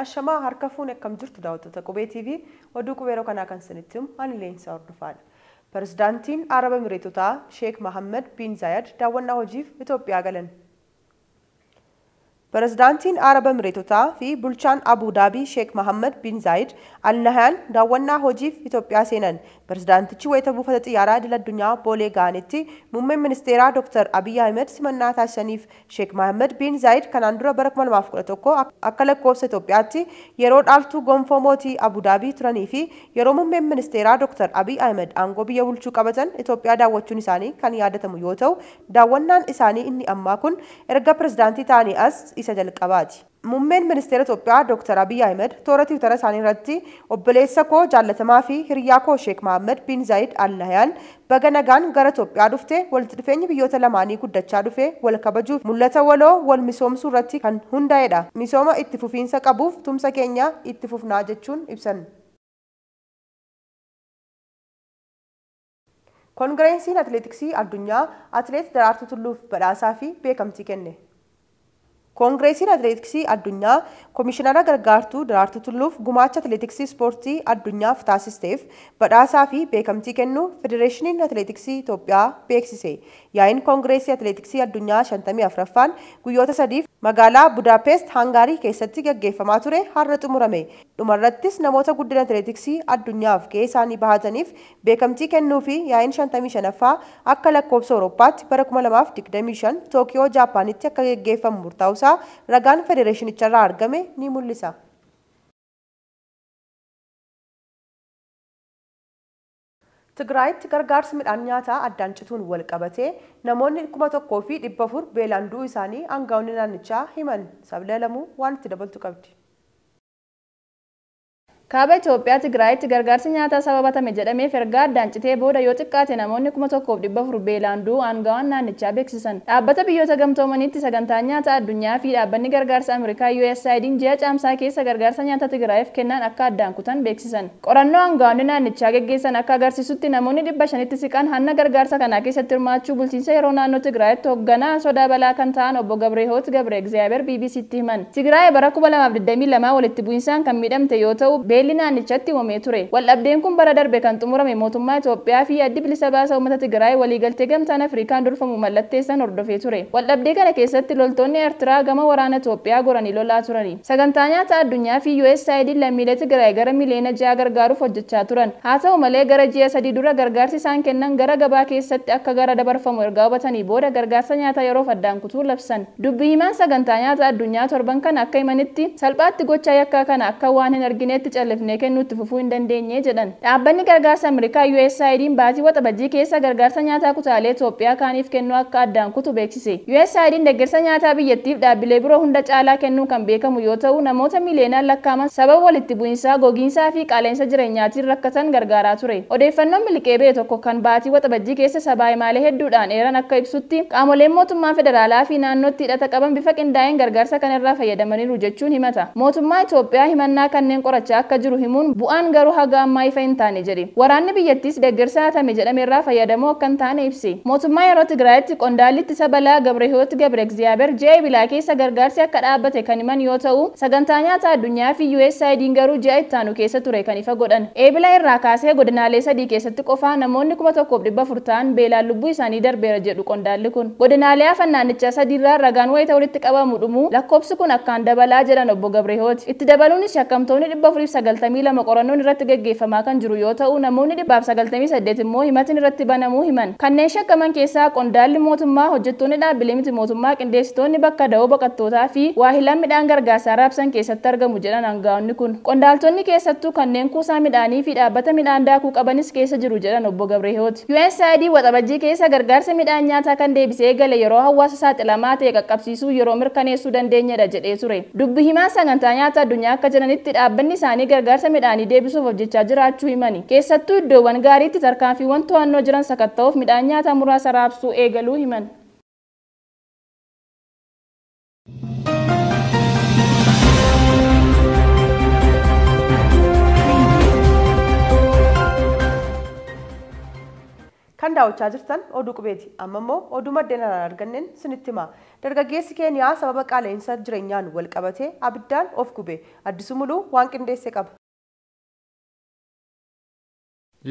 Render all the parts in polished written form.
Ashamaa harka fuune akkam jirtu daawwattoota Qubee TV oduu qubeeroo kanaa kan isinitti ani leensaa hordofaadha. Pirezidaantiin Araba Emireetotaa Sheek Mohammed bin Zayed daawwannaa hojiif Itoophiyaa galan. Pirezidaantiin Araba Emireetotaa fi bulchaan Abu Dhabii Sheek Mohammed bin Zayed Al Nahyan daawwannaa hojiif Itoophiyaa seenan. Pirezidaantichi wayita buufata xiyyaaraa idil addunyaa Boolee ga'anitti muummeen ministeeraa Dr. Abiy Ahmed simannaa taasisaniif Sheek Mohammed bin Zayed kanaan dura bara 2011 akka lakkoofsa Itoophiyaatti yeroo dhaaltuu gonfoo mootii Abu Dhabii turanii fi yeroo muummeen ministeeraa Dr. Abiy Ahmed aangoo biyya bulchuu qabatan Itoophiyaa daawwachuun isaanii kan yaadatamu yoo ta'u, daawwannaan isaanii inni ammaa kun erga pirezidaantii ta'anii as isa jalqabaati. Muummeen ministeera Itoophiyaa Dr. Abiy Ahmed toora Tiwiitara isaanii irratti obboleessa koo jaallatamaa fi hiriyaa koo Sheek Mohammed bin Zayed Al Nahyan baga nagaan gara Itoophiyaa dhufte walitti dhufeenyi biyyoota lamaanii guddachaa dhufe wal kabajuuf mul'ata waloo wal misoomsuu irratti kan hundaa'edha. Misooma itti fufiinsa qabuuf tumsa keenya itti fufnaa jechuun ibsan. Koongireensiin Atileetiksii Addunyaa Atileet Daraartuu Tulluuf badhaasaa fi beekamtii kenne. Koongireensiin Atileetiksii Addunyaa Komishinara Gargaartuu Daraartuu Tulluuf gumaacha atileetiksii ispoortii addunyaaf taasisteef badhaasaa fi beekamtii kennuu Federeeshiniin Atileetiksii Itoophiyaa beeksise. Yaa'iin Koongireensii Atileetiksii Addunyaa 54ffaan guyyoota sadiif magaalaa Budaapest Hangaarii keessatti gaggeeffamaa ture har'a xumurame. Dhumarrattis namoota guddina atileetiksii addunyaaf gahee isaanii bahataniif beekamtii kennuu fi yaa'iin 55ffaa akka lakkoofsa Awurooppaatti bara 2025 Tookiyoo Jaapaanitti akka gaggeeffamu murtaa'uusaa ragaan federeeshinicharraa argame ni mul'isa. Tigraayitti gargaarsi midhaan nyaataa addaan cituun wal qabatee namoonni 1,400 beelaan du'uu isaanii aangaa'onni naannichaa himan. Sableelamuu waan itti dabaltu qabdi. Kaaba Itoophiyaa Tigraayitti gargaarsi nyaataa sababatame jedhameef erga addaan citee booda yoo xiqqaate namoonni 1,400 beelaan du'uu aangaa'onni naannichaa beeksisan. Dhaabbata biyyoota gamtoomaniitti sagantaan nyaataa addunyaa fi dhaabbanni gargaarsa Ameerikaa USAID ji'a caamsaa keessa gargaarsa nyaataa Tigraayiif kennan akka addaan kutan beeksisan. Qorannoo aangaa'onni naannichaa geggeessan akka agarsiisutti namoonni 500tti siqan hanna gargaarsa kanaa keessatti hirmaachuu bulchiinsa yeroo naannoo Tigraayitti hoogganaa sodaa balaa kan ta'an obbo Gabreehoot Gabre Egzaabeer BBC'tti himan. Tigraay bara 2022 walitti bu'insaan kan miidhamte yoo ta'u beelli naannichatti uumamee ture. Waldhabdeen kun bara darbe kan xumurame mootummaa Itoophiyaa fi addi bilisa baasaa uummata Tigraay waliigaltee gamtaan Afrikaan durfamu mallatteessan hordofee ture. Waldhabdee kana keessatti loltoonni Eertiraa gama waraana Itoophiyaa goranii lolaa turani. Sagantaa nyaataa addunyaa fi USAID lammiilee Tigraay gara miliyoona 6 gargaaruuf hojjechaa turan. Haa ta'u malee gara ji'a 3 dura gargaarsi isaan kennan gara gabaa keessatti akka gara dabarfamu erga hubatanii booda gargaarsa nyaataa yeroof addaan kutuu labsan. Dubbii himaan sagantaa nyaataa addunyaa torban kana akka himanitti salphaatti gochaa yakkaa kana akka waan hin argineetti callifnee kennuutti fufuu hin dandeenye jedhan. Dhaabbanni gargaarsa Ameerikaa USAID baatii waxabajjii keessa gargaarsa nyaataa kutaalee Itoophiyaa kaaniif kennuu akka addaan kutu beeksise. USAID deeggarsa nyaataa biyyattiif dhaabbilee biroo hunda caalaa kennuu kan beekamu yoo ta'u namoota miliyoonaan lakkaa'aman sababa walitti bu'insaa, gogiinsaa fi qaala'insa jireenyaatiin rakkatan gargaaraa ture. Odeeffannoon miliqee ba'e tokko kan baatii waxabajjii keessa sabaa himaalee hedduudhaan eeran akka ibsutti qaamoleen mootummaa federaalaa fi naannootti hidhata qaban bifa qindaa'een gargaarsa kanarraa fayyadamaniiru jechuun himata. Mootummaa Itoophiyaa himannaa kanneen qorachaa akka jiru himuun bu'aan garuu haga ammaa ifa hin taane jedhe. Waraanni biyyattiis deeggarsa hatame jedhameerraa fayyadamoo akka hin taane ibse. Mootummaa yeroo Tigraayitti qondaalli ittisa balaa Gabreehoot Gabre Egzaabeer ji'a ebilaa keessa gargaarsi akka dhaabbate kan himan yoo ta'u sagantaa nyaataa addunyaa fi USAID garuu ji'a itti aanu keessa ture kan ifa godhan. Eebila irraa kaasee godinaalee 3 keessatti qofaa namoonni 1,400 ta'an beelaan lubbuu isaanii darbeera jedhu qondaalli kun. Godinaalee hafan naannichaa 3 irraa ragaan wayita walitti qabamu dhumu lakkoofsi kun akkaan dabalaa jedhan obbo Gabreehoot. Itti dabaluunis shakkamtoonni 492 qorannoon irratti gaggeeffamaa kan jiru yoo ta'u namoonni 198 immoo himatiin irratti banamuu himan. Kanneen shakkaman keessaa qondaalli mootummaa, hojjettoonni dhaabbilee miti mootummaa, qindeessitoonni bakka da'oo baqattootaa fi waahilaan midhaan gargaarsaa raabsan keessatti argamu jedhan aangaa'onni kun. Qondaaltonni keessattuu kanneen kuusaa midhaanii fi dhaabbata midhaan daakuu qabanis keessa jiru jedhan obbo Gabreehoot. USAID waxabajjii keessa gargaarsa midhaan nyaataa kan deebisee gale yeroo hawaasa saaxilamaa ta'e qaqqabsiisuu yeroo mirkaneessuu dandeenyedha jedhee ture. Dubbi himaan sagantaa nyaataa addunyaa akka jedhanitti dhaabbanni isaanii gargaarsa midhaanii deebisuuf hojjechaa jiraachuu himani. Keessattuu iddoowwan gaariitti tarkaanfiiwwan to'annoo jiran sakatta'uuf midhaan nyaataa muraasa raabsuu eegaluu himan. Kan daawwachaa jirtan oduu qubeeti. Amma immoo oduu maddeen arganneen isinitti hima. Dargaggeessi Keeniyaa sababa qaala'insa jireenyaan wal qabatee abiddaan of gube. Addisuu Muluu waan qindeesse qaba.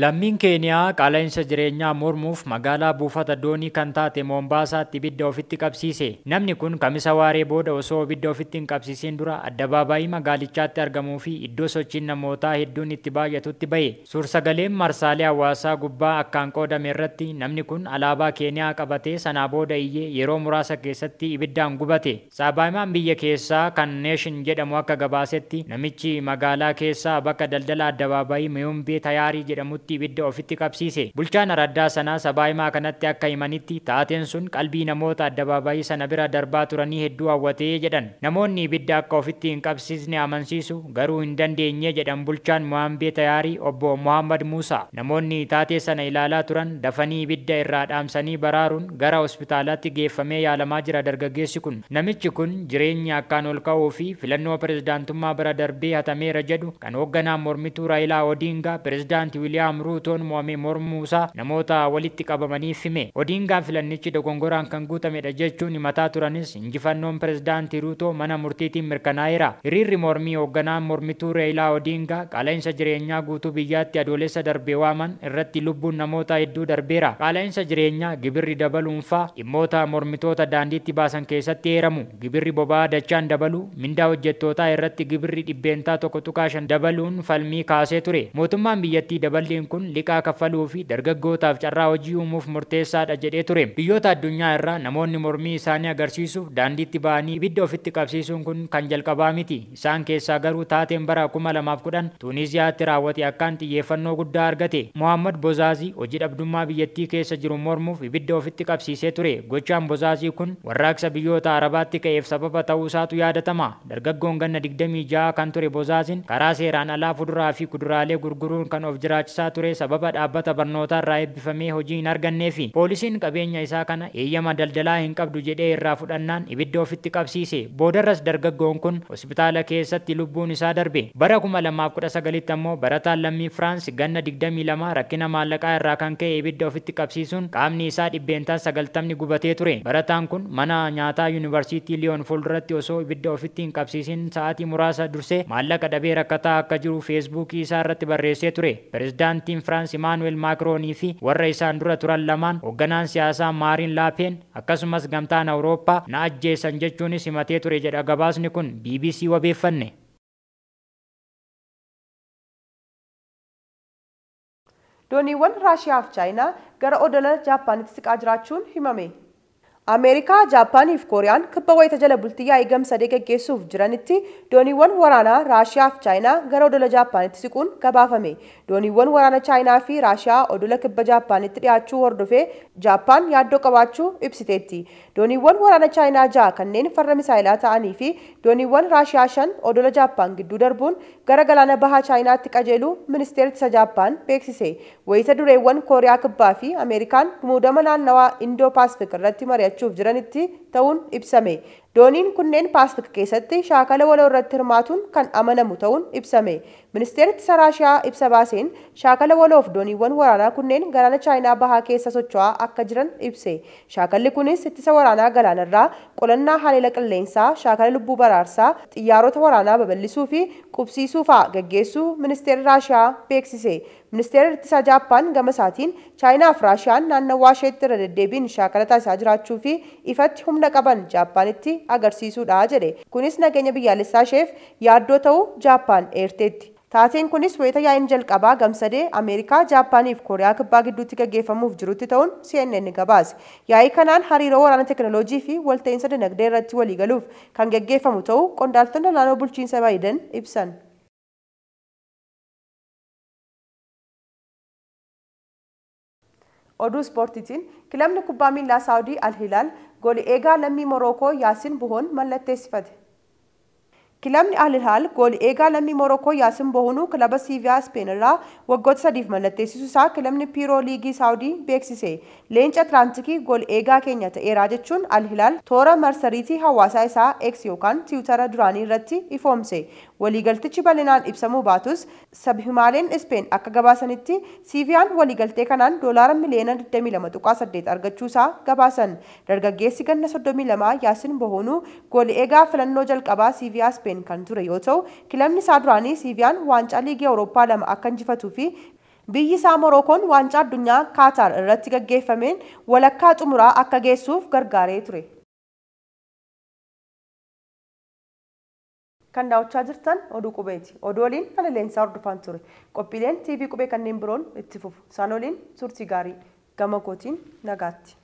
Lammiin Keeniyaa qaala'insa jireenyaa mormuuf magaalaa buufata doonii kan taate Mombaasaatti ibidda ofitti qabsiise. Namni kun kamisa waaree booda osoo ibidda ofitti hin qabsiisin dura addabaabaayii magaalichaatti argamuu fi iddoo sochiin namootaa hedduun itti baay'atutti bahe. Suursagaleen marsaalee hawaasaa gubbaa akkaan qoodame irratti namni kun alaabaa Keeniyaa qabatee sanaa booda iyyee yeroo muraasa keessatti ibiddaan gubate. Saabaayimaan biyya keessaa kan Neeshin jedhamu akka gabaasetti namichi magaalaa keessaa bakka daldala addabaabaayii Meyumbee Tayaarii jedhamu ibidda ofitti qabsiise. Bulchaan araddaa sanaa sabaayimaa kanatti akka himanitti taateen sun qalbii namoota addabaabaayii sana bira darbaa turanii hedduu hawwatee jedhan. Namoonni ibidda akka ofitti hin qabsiisne amansiisu garuu hin dandeenye jedhan bulchaan Meyumbee Tayaarii obbo Muhammad Musa. Namoonni taatee sana ilaalaa turan dafanii ibidda irraa dhaamsanii baraaruun gara hospitaalaatti geeffamee yaalamaa jira dargaggeessi kun. Namichi kun jireenya akkaan ol ka'uu fi filannoo pirezidaantummaa bira darbee hatameera jedhu kan hoogganaan mormituu Raayilaa Odingaa pirezidaantii Wiiliyaam Ruutoon mo'amee mormuusaa namoota walitti qabamaniif hime. Odingaan filannichi dogongoraan kan guutamedha jechuun himataa turanis injifannoon pirezidaantii Ruutoo mana murtiitiin mirkanaa'eera. Hiriirri mormii hoogganaan mormituu Raayilaa Odingaa qaala'insa jireenyaa guutuu biyyaatti adoolessa darbee waaman irratti lubbuun namoota hedduu darbeera. Qaala'insa jireenyaa gibirri dabaluunfaa dhimmoota mormitoota daandiitti baasan keessatti heeramu. Gibirri boba'aa dachaan dabaluu mindaa hojjettootaa irratti gibirri dhibbeentaa 1.5 dabaluun falmii kaasee ture. Mootummaan biyyattii daballiin kun liqaa kaffaluu fi dargaggootaaf carraa hojii uumuuf murteessaadha jedhee ture. Biyyoota addunyaa irraa namoonni mormii isaanii agarsiisuuf daandiitti ba'anii ibidda ofitti qabsiisuun kun kan jalqabaa miti. Isaan keessaa garuu taateen bara 2010 Tuuniziyaatti raawwate akkaan xiyyeeffannoo guddaa argate. Mohammad Bozaazii hojii dhabdummaa biyyattii keessa jiru mormuuf ibidda ofitti qabsiisee ture. Gochaan Bozaazii kun warraaqsa biyyoota Arabaatti ka'eef sababa ta'uu isaatu yaadatama. Dargaggoon ganna 26 kan ture Bozaaziin karaa seeraan alaa fuduraa fi kuduraalee gurguruun kan of jiraachisaa ture sababa dhaabbata barnootaa irraa eebbifamee hojii hin argannee fi poolisiin qabeenya isaa kana eeyyama daldalaa hin qabdu jedhee irraa fudhannaan ibidda ofitti qabsiise. Boodarras dargaggoon kun hospitaala keessatti lubbuun isaa darbe. Bara 2019 ammoo barataan lammii Firaans ganna 22 rakkina maallaqaa irraa kan ka'e ibidda ofitti qabsiisuun qaamni isaa dhibbeentaan 90 gubatee ture. Barataan kun mana nyaataa yuunivarsiitii Liyoon fuulduratti osoo ibidda ofitti hin qabsiisin sa'aatii muraasa dursee maallaqa dhabee rakkataa akka jiru feesbuukii isaa irratti barreessee ture. Pirezidaantiin Firaans Imaanuweel Maakroonii fi warra isaan dura turan lamaan hoogganaan siyaasaa Maariin Laapeen akkasumas gamtaan Awurooppaa na ajjeesan jechuunis himatee ture jedha gabaasni kun BBC wabeeffanne. Dooniiwwan Raashiyaa fi Chaayinaa gara odola Jaappaanitti siqaa jiraachuun himame. Ameerikaa, Jaappaanii fi Kooriyaan kibba wayita jala bultii yaa'ii gamsadee gaggeessuuf jiranitti dooniiwwan waraanaa Raashiyaa fi Chaayinaa gara odola Jaappaanitti siquun gabaafame. Dooniiwwan waraana Chaayinaa fi Raashiyaa odola kibba Jaappaanitti dhiyaachuu hordofee Jaappaan yaaddoo qabaachuu ibsiteetti. Dooniiwwan waraana Chaayinaa 6 kanneen farra misaayilaa ta'anii fi dooniiwwan Raashiyaa 5 odola Jaappaan gidduu darbuun gara galaana bahaa Chaayinaatti qajeeluu ministeerri ittisa Jaappaan beeksise. Wayita dureewwan Kooriyaa kibbaa fi Ameerikaan muudama naannawaa Indoo Paasifik irratti mari'achuuf jiranitti ta'uun ibsame. Dooniin kunneen Paasifik keessatti shaakala waloo irratti hirmaatuun kan amanamu ta'uun ibsame. Ministeerri ittisa Raashiyaa ibsa baaseen shaakala waloof dooniiwwan waraanaa kunneen galaana Chaayinaa bahaa keessa socho'aa akka jiran ibse. Shaakalli kunis ittisa waraanaa galaanarraa qolannaa haleela qilleensaa, shaakala lubbuu baraarsaa, xiyyaarota waraanaa babal'isuu fi qubsiisuu fa'aa gaggeessuu ministeerri Raashiyaa beeksise. Ministeerri ittisa Jaappaan gama isaatiin Chaayinaa fi Raashiyaan naannawaa isheetti irra deddeebiin shaakala taasisaa jiraachuu fi ifatti humna qaban Jaappaanitti agarsiisuudha jedhe. Kunis nageenya biyyaalessaa isheef yaaddoo ta'uu Jaappaan eerteetti. Taateen kunis wayita yaa'iin jalqabaa gamsadee Ameerikaa, Jaappaanii fi Kooriyaa kibbaa gidduutti gaggeeffamuuf jirutti ta'uun CNN gabaase. Yaa'ii kanaan hariiroo waraana teekinooloojii fi walta'iinsa dinagdee irratti waliigaluuf kan gaggeeffamu ta'uu qondaaltonni naannoo bulchiinsa Baayiden ibsan. Oduu ispoortiitiin kilabni kubbaa miilaa Saawudii Al-Hilaal goolii eegaa lammii Morookoo Yaasiin Bohoon mallatteessifate. Kilabni Al-Hilaal goolii eegaa lammii Morookoo Yaasiin Bohoonuu kilaba Siiviyaa Speen irraa waggoota 3 mallatteessisuu isaa kilabni Piiroo Liigii Saawudii beeksise. Leenca Atlaantikii goolii eegaa keenya ta'eera jechuun Al-Hilaal toora marsariitii hawaasaa isaa X yookaan Tiwutara duraanii irratti ifoomse. waliigaltichi bal'inaan ibsamuu baatus sabhimaaleen Ispeen akka gabaasanitti Siiviyaan waliigaltee kanaan doolaara miliyoona 22.8 argachuusaa gabaasan. Dargaggeessi ganna 32 Yaasin Bohonuu goolii eegaa filannoo jalqabaa Siiviyaa Ispeen kan ture yoo ta'u, kilabni isaa duraanii Siiviyaan waancaa liigii Awurooppaa 2 akka injifatuu fi biyyi isaa Morookoon waancaa addunyaa Kaataar irratti gaggeeffameen walakkaa xumuraa akka geessuuf gargaaree ture. Kan daawwachaa jirtan oduu qubeeti. Oduu waliin ana leensaa hordofaan ture. Qophiileen TV qubee kanneen biroon itti fufu. Isaan waliin turtii gaarii. Gama kootiin nagaatti.